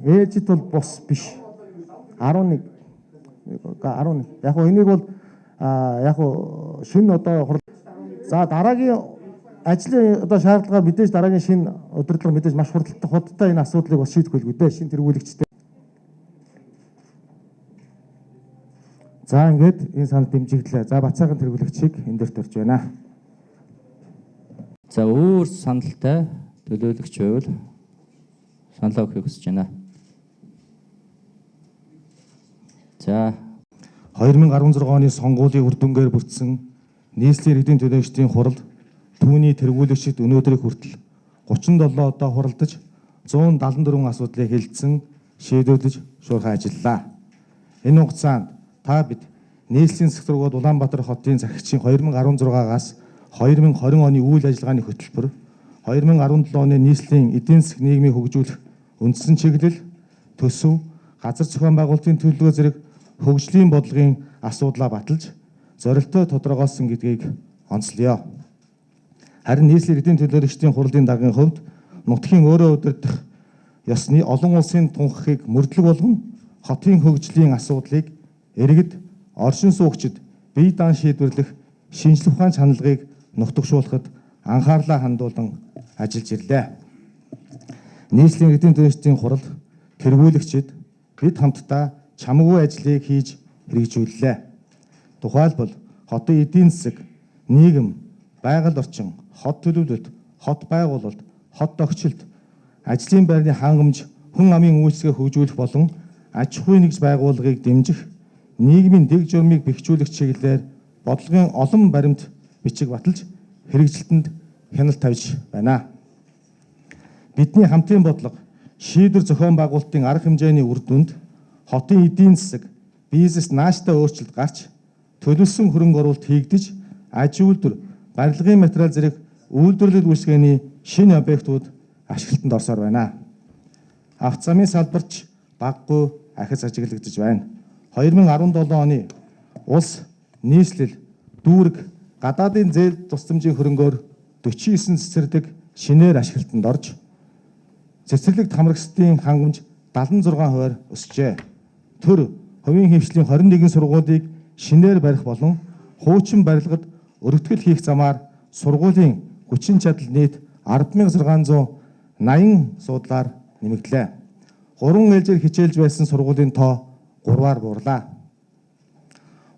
Ээжид бол бус биш. 11. Яг хөө энийг бол яг хөө шинэ одоо хурал. За дараагийн ажлын одоо шаардлагаар мэдээж дараагийн шинэ удирдлага мэдээж маш хурдтай энэ асуудлыг бас шийдэх байлгүй дээ. Шинэ тэргүүлэгчтэй. За ингээд энэ санал дэмжигдлээ. За Бацаахан тэргүүлэгчийг энэ дээрт орж байна. За өөр саналтай төлөөлөгч байвал саналаа өгөхийг хүсэж байна. За 2016 оны сонгуулийн үр дүнгээр бүрдсэн нийслэлийн иргэдийн төлөөлөгчдийн хурал түүний тэргүүлэгчид өнөөдрийг хүртэл 37 удаа хуралдаж 174 асуудлыг хэлэлцэн шийдвэрлэж шуурхай ажиллалаа. Энэ хугацаанд та бид нийслэлийн сектурууд Улаанбаатар хотын захирагчийн 2016-аас 2020 оны үйл ажиллагааны хөтөлбөр, 2017 оны нийслэлийн эдийн засаг нийгмийг хөгжүүлэх үндсэн чиглэл, төсөв, газар зохион байгуулалтын төлөвлөгөө зэрэг хөгжлийн бодлогын асуудлаа баталж зорилтоо тодорхойлсон гэдгийг онцлоё. Харин нийслэлийн иргэдийн төлөөлөгчдийн хуралын даргын хувьд нутгийн өөрөө удирдах ёсны олон улсын тунхаглахыг мөрдлөг болгон хотын хөгжлийн асуудлыг иргэд, оршин суугчид бие даан шийдвэрлэх шинжлэх ухааны чаналгыг нутагшуулахад анхаарлаа хандуулан ажиллаж ирлээ. Нийслэлийн иргэдийн төлөөлөгчдийн хурал тэргүүлэгчид бид хамтдаа чамгүй ажлыг хийж хэрэгжүүллээ. Тухайлбал хотын эдийн засаг, нийгэм, байгаль орчин, хот төлөвлөлт, хот байгуулалт, хот тогтцолт, ажлын байрны хангамж, хүн амын үйлчлэгээ хөгжүүлэх болон аж ахуйн нэгж байгууллагыг дэмжих, нийгмийн дэг журмыг бэхжүүлэх чиглэлээр бодлогын олон баримт бичиг баталж хэрэгжилтэнд хяналт тавьж байна. Бидний хамтын бодлого шийдвэр зохион байгуулалтын арга хэмжээний үр дүнд хотын эдийн засаг, бизнес нааштай өөрчлөлт гарч төлөвлөсөн хөрөнгө оруулалт хийгдэж, аж үйлдвэр, барилгын материал зэрэг үйлдвэрлэл үйлчилгээний шинэ объектууд ашиглалтанд орсоор байна. Авто замын салбарч баггүй ахиц ажиглагдаж байна. 2017 оны улс нийслэл дүүрэг гадаадын зээл тусламжийн хөрөнгөөр 49 цэцэрлэг шинээр ашиглалтанд орж цэцэрлэгт хамрагсдын хангамж 76% өсжээ. Төр хувийн хэмжээний 21 сургуулийг шинээр барих болон хуучин барилгад өргөтгөл хийх замаар сургуулийн хүчин чадал нийт 10,680 суудлаар нэмэгдлээ. 3 ээлжээр хичээлж байсан сургуулийн тоо 3-аар буурлаа.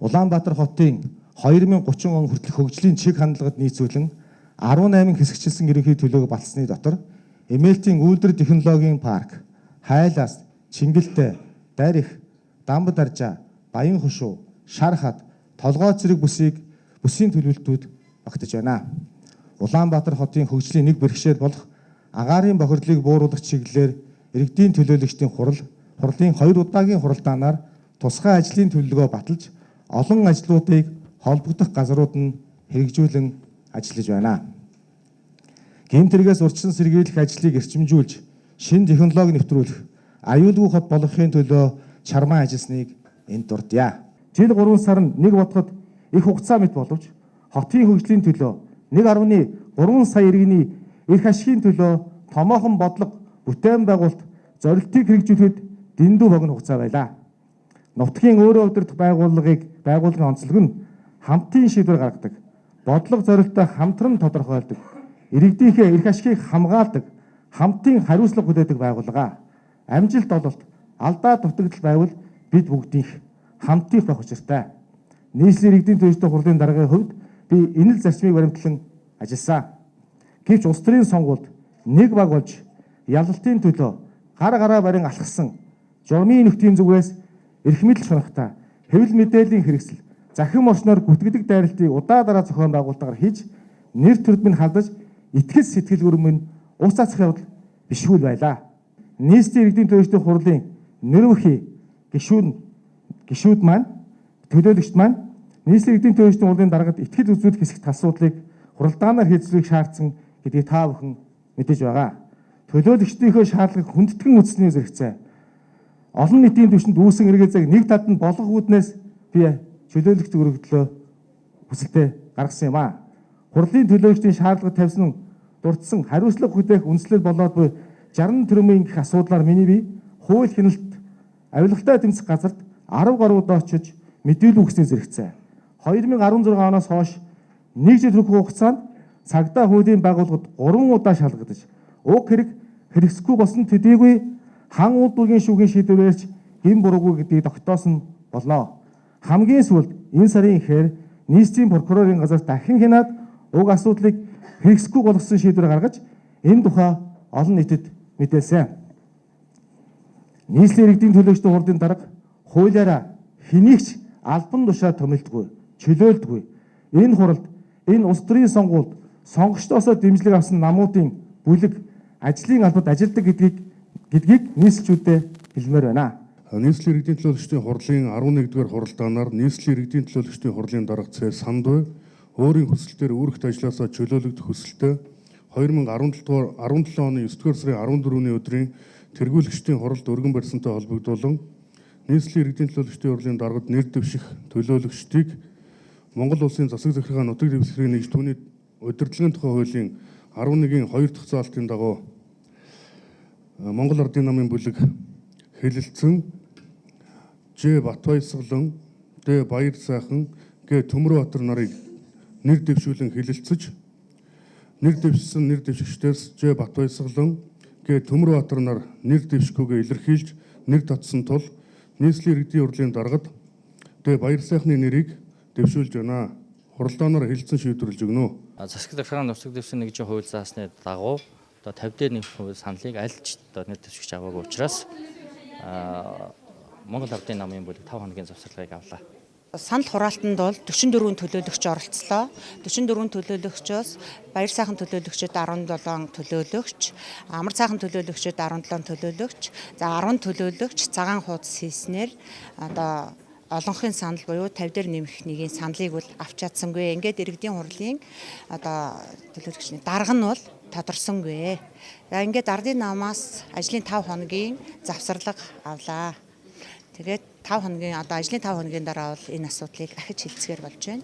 Улаанбаатар хотын 2030 он хүртэлх хөгжлийн чиг хандлагад нийцүүлэн 18 хэсэгчилсэн ерөнхий төлөөг баталсны дотор эмээлтийн үйлдвэр технологийн парк, хайлаас, Чингэлтэй, Дарих, Дамбад аржаа, Баян хушуу, Шархад, Толгой зэрэг бүсийн төлөвлөлтүүд багтаж байна. Улаанбаатар хотын хөгжлийн нэг бэрхшээл болох агаарын бохирдлыг бууруулах чиглэлээр иргэдийн төлөөлөгчдийн хурлын 2 удаагийн хуралдаанаар тусгай ажлын төлөвлөгөө баталж олон ажлуудыг холбогдох газрууд нь хэрэгжүүлэн ажиллаж байна. Гэмтэргээс урьдчилан сэргийлэх ажлыг эрчимжүүлж, шинэ технологи нэвтрүүлэх, аюулгүй хот болгохын төлөө чармаа ажилласныг энд дурдъя. Жил 3 сар нь нэг бодоход их хугацаа мэт боловч хотын хөгжлийн төлөө 1.3 сая иргэний эрх ашигын төлөө томоохон бодлого бүтээн байгуулалт зорилтыг хэрэгжүүлэхэд дэндүү богино хугацаа байлаа. Нутгийн өөрөө удирдах байгууллагын онцлог нь хамтын шийдвэр гаргадаг, бодлого зорилтоо хамтран тодорхойлдог, иргэдийнхээ эрх ашигыг хамгаалдаг, хамтын хариуцлага хүлээдэг байгууллага. Амжилт ололт, алдаа дутагдал байвал бид бүгдийнх хамтынх байх учиртай. Нийслэлийн иргэдийн төлөвлөлтийн хурлын даргын хувьд би энэ л зарчмыг баримтлан ажилласан. Гэвч улс төрийн сонгуульд нэг баг болж ялалтын төлөө гар гараа барин алхсан журмын нөхдийн зүгээс эрх мэдэл шунахтаа хэвлэл мэдээллийн хэрэгсэл захин орчноор гүтгэдэг дайралтыг удаа дараа зохион байгуулалтаар хийж нэр төрөмийг халдаж итгэл сэтгэл өрмөн ус цацах явдал бишгүй байлаа. Нийслэлийн иргэдийн төлөөлөлтийн хурлын нэрвэрхий гишүүд маань төлөөлөгчд маань нийслэлийн иргэдийн төлөөлөлтийн хурлын даргад итгэл үзүүлэх хэсэгт асуудлыг хуралдаанаар хэлцүүлэх шаардсан гэдгийг та бүхэн мэдэж байгаа. Төлөөлөгчдийнхөө шаардлагыг хүндэтгэн үзсний зэрэгцээ олон нийтийн түвшинд үүсэн эргэлзээг нэг талд нь болгох үүднээс би чөлөөлөгч өргөдлөө хүсэлтэд гаргасан юм а. Хурлын төлөөлөгчдийн шаардлага тавьсан дурдсан хариуцлага хүлээх үндслэл болоод буй 60 тэрбумын гэх асуудлаар миний бие хууль хяналт авилгалтай тэмцэх газарт 10 гаруйд очиж мэдээлэл өгсөний зэрэгцээ. 2016 оноос хойш нэг жил хүрэх хугацаанд цагдаа хуулийн байгууллагад 3 удаа шалгагдаж уг хэрэг хэрэгсэхгүй болсон төдийгүй хан уулдуугийн шүүхийн шийдвэрээрч гин буруугүй гэдгийг тогтоосон болоо. Хамгийн сүүлд энэ сарын ихээр нийслэлийн прокурорын газар дахин хянаад уг асуудлыг хэрэгсэхгүй болгосон шийдвэр гаргаж энэ тухай олон нийтэд мэдээлсэн. Нийслэлийн иргэдийн төлөөлөгчдийн хурлын дарга хуулиараа хэнийгч албан тушаа томилдгүй, чөлөөлдгүй. Энэ хуралд энэ улс төрийн сонгуульд сонгогчдоосоо дэмжлэг авсан намуудын бүлэг ажлын албад ажилдаг гэдгийг нийслэлчүүдэд хэлмээр байна. Нийслэлийн иргэдийн төлөөлөгчдийн хурлын 11-р хуралдаанаар нийслэлийн иргэдийн төлөөлөгчдийн хурлын дарга Цэ Сандуй өөрийн хүсэлтээр үүрэгт ажлаасаа чөлөөлөгдөх хүсэлтэд 2017 оны 9-р сарын 14-ний өдрийн тэргүүлэгчдийн хуралд өргөн барьсантай холбогдуулан нийслэлийн иргэдийн төлөөлөгчдийн хурлын даргад нэр дэвших төлөөлөгчдийг Монгол улсын засаг захиргаа нутаг дэвсгэрийн нэгж түүний удирдлагын тухай хуулийн 11-ийн 2 дахь заалтын дагуу Монгол Ардын намын бүлэг хэлэлцэн Ж Батбаясгалан, Д Баяр сайхан, Г Төмөрбаатар нарыг нэр дэвшүүлэн хэлэлцэж нэр дэвшсэн нэр дэвшигчдээс Ж Батбаясгалан, Г Төмөрбаатар нар нэр дэвшгүйгээ илэрхийлж нэр татсан тул нийслэлийн иргэдийн хурлын даргад Д Баяр сайхны нэрийг дэвшүүлж байна. Хуралдаанаар хэлэлцэн шийдвэрлэж өгнө. Засаг захиргааны нутаг дэвсгэрийн нэгжийн хууль заасны дагуу одоо 50 дээр нэг хувь саналыг аль ч одоо нэр дэвшигч аваагүй учраас Монгол Ардын намын бүлэг 5 хоногийн завсарлагыг авлаа. Санал хураалтанд бол 44 төлөөлөгч оролцлоо. 44 төлөөлөгчөөс Баяр сайхан төлөөлөгчөд 17 төлөөлөгч, Амар сайхан төлөөлөгчөд 17 төлөөлөгч, за 10 төлөөлөгч цагаан хуудас хийснээр одоо олонхын санал буюу 50 дээр нэмэх нэгийн саналыг бол авч чадсангүй. Ингээд иргэдийн хурлын одоо төлөөлөгчний дарга нь бол тодорсонгүй. Ингээд ардын намаас ажлын 5 хоногийн завсарлага авлаа. Тэгээд 5 хоногийн одоо ажлын 5 хоногийн дараа бол энэ асуудлыг ахиж хэлцгээр болж байна.